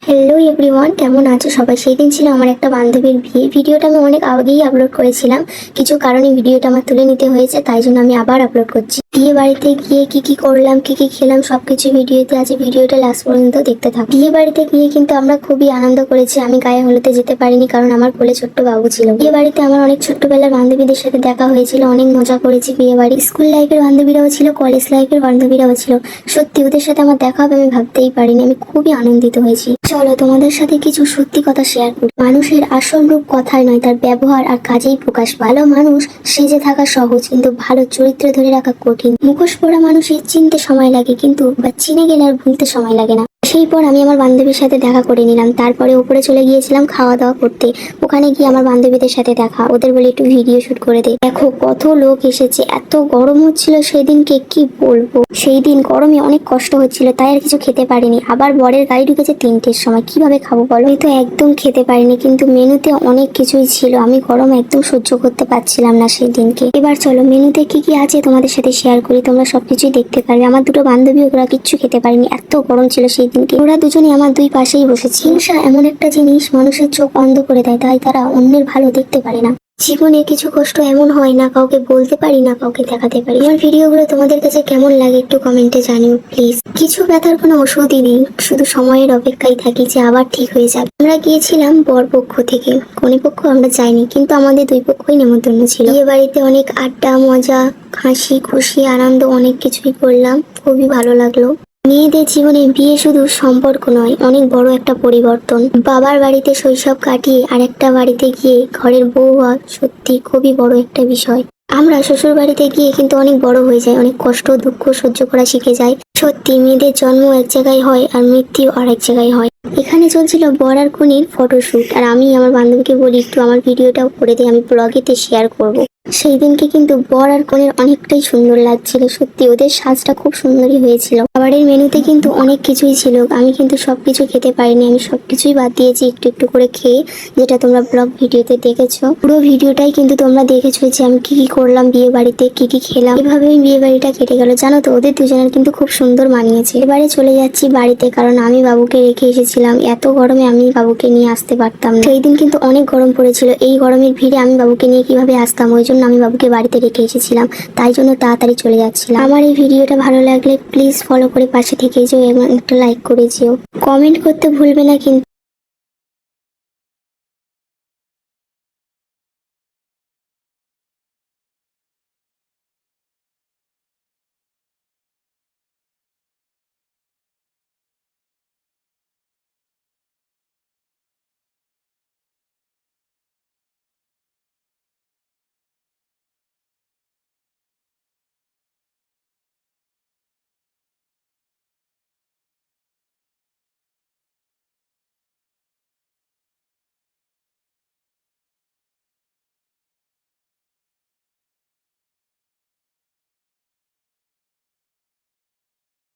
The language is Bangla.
হ্যালো এভরিওয়ান, কেমন আছো সবাই? সেই দিন ছিল আমার একটা বান্ধবীর বিয়ে। ভিডিওটা আমি অনেক আগেই আপলোড করেছিলাম, কিছু কারণে ভিডিওটা আমার তুলে নিতে হয়েছে, তাই জন্য আমি আবার আপলোড করছি। বিয়ে বাড়িতে গিয়ে কি কি করলাম, কি কি খেলাম, সবকিছু ভিডিওতে আছে। ভিডিওটা লাস্ট পর্যন্ত দেখতে থাকো। বিয়ে বাড়িতে গিয়ে কিন্তু আমরা খুবই আনন্দ করেছি। আমি গায়ে হলুদে যেতে পারিনি, কারণ আমার কোলে ছোট্ট বাবু ছিল। বিয়ে বাড়িতে আমার অনেক ছোট্টবেলার বান্ধবীদের সাথে দেখা হয়েছিল, অনেক মজা করেছি বিয়ে বাড়ি। স্কুল লাইফের বান্ধবীরাও ছিল, কলেজ লাইফের বান্ধবীরাও ছিল। সত্যি ওদের সাথে আমার দেখা হবে আমি ভাবতেই পারিনি। আমি খুবই আনন্দিত হয়েছি। চলো তোমাদের সাথে কিছু সত্যি কথা শেয়ার করি। মানুষের আসল রূপ কথায় নয়, তার ব্যবহার আর কাজেই প্রকাশ পায়। ভালো মানুষ সেজে থাকা সহজ, কিন্তু ভালো চরিত্র ধরে রাখা কঠিন। মুখোশ পরা মানুষের চিনতে সময় লাগে, কিন্তু চিনে গেলে আর ভুলতে সময় লাগে না। সেই পর আমি আমার বান্ধবীর সাথে দেখা করে নিলাম। তারপরে উপরে চলে গিয়েছিলাম খাওয়া দাওয়া করতে। ওখানে গিয়ে আমার বান্ধবীদের সাথে দেখা, ওদের বলে একটু ভিডিও শুট করে দে। দেখো কত লোক এসেছে, এত গরম হচ্ছিল সেদিনকে, কি বলবো। সেই দিন গরমে অনেক কষ্ট হচ্ছিল, তাই আর কিছু খেতে পারিনি। আবার বরের গাড়ি ঢুকেছে 3টের সময়, কিভাবে খাবো বলো? আমি তো একদম খেতে পারিনি, কিন্তু মেনুতে অনেক কিছুই ছিল। আমি গরম একদম সহ্য করতে পারছিলাম না সেই দিনকে। এবার চলো মেনুতে কি কি আছে তোমাদের সাথে শেয়ার করি, তোমরা সবকিছুই দেখতে পারবে। আমার দুটো বান্ধবী, ওরা কিচ্ছু খেতে পারেনি, এত গরম ছিল সেই দিনকে। ওরা দুজনে আমার দুই পাশেই বসেছে। হিংসা এমন একটা জিনিস, মানুষের চোখ অন্ধ করে দেয়, তাই তারা অন্যের ভালো দেখতে পারে না। জীবনে কিছু কষ্ট এমন হয় না কাউকে বলতে পারি, না কাউকে দেখাতে পারি। আমার ভিডিওগুলো তোমাদের কাছে কেমন লাগে একটু কমেন্টে জানিও প্লিজ। কিছু ব্যথার কোনো ওষুধই নেই, শুধু সময়ের অপেক্ষায় থাকি যে আবার ঠিক হয়ে যাবে। আমরা গিয়েছিলাম বর পক্ষ থেকে, কনে পক্ষ আমরা যাইনি, কিন্তু আমাদের দুই পক্ষই নেমন্তন্ন ছিল। বিয়ে বাড়িতে অনেক আড্ডা, মজা, হাসি খুশি, আনন্দ, অনেক কিছুই করলাম। খুবই ভালো লাগলো। মেয়েদের জীবনে বিয়ে শুধু সম্পর্ক নয়, অনেক বড় একটা পরিবর্তন। বাবার বাড়িতে শৈশব কাটিয়ে আরেকটা বাড়িতে গিয়ে ঘরের বউ হওয়া সত্যি খুবই বড় একটা বিষয়। আমরা শ্বশুর বাড়িতে গিয়ে কিন্তু অনেক বড় হয়ে যাই, অনেক কষ্ট দুঃখ সহ্য করা শিখে যাই। সত্যি মেয়েদের জন্ম এক জায়গায় হয় আর মৃত্যু আর এক জায়গায় হয়। এখানে চলছিল বর আর কনের ফটোশুট, আর আমি আমার বান্ধবীকে বলি একটু আমার ভিডিওটাও করে দিই, আমি ব্লগেতে শেয়ার করব। সেই দিনকে কিন্তু বর আর কনের অনেকটাই সুন্দর লাগছিল। সত্যি ওদের সাজটা খুব সুন্দরই হয়েছিল। খাবারের মেনুতে কিন্তু অনেক কিছুই ছিল, আমি কিন্তু সবকিছু খেতে পারিনি। আমি সবকিছুই বাদ দিয়েছি একটু একটু করে খেয়ে, যেটা তোমরা ব্লগ ভিডিওতে দেখেছো। পুরো ভিডিওটাই কিন্তু তোমরা দেখেছো যে আমি কি কি করলাম বিয়ে বাড়িতে, কি কি খেলাম। এভাবেই বিয়ে বাড়িটা কেটে গেল। জানো তো ওদের দুজনের কিন্তু খুব সুন্দর মানিয়েছে। এবারে চলে যাচ্ছি বাড়িতে, কারণ আমি বাবুকে রেখে এসেছিলাম। এত গরমে আমি বাবুকে নিয়ে আসতে পারতাম না। সেই দিন কিন্তু অনেক গরম পড়েছিল। এই গরমের ভিড়ে আমি বাবুকে নিয়ে কিভাবে আসতাম, ওই জন্য আমি বাবুকে বাড়িতে রেখে এসেছিলাম, তাই জন্য তাড়াতাড়ি চলে যাচ্ছিলাম। আমার এই ভিডিওটা ভালো লাগলে প্লিজ ফলো করে পাশে থেকে যেও এবং একটা লাইক করে যেও। কমেন্ট করতে ভুলবে না কিন্তু।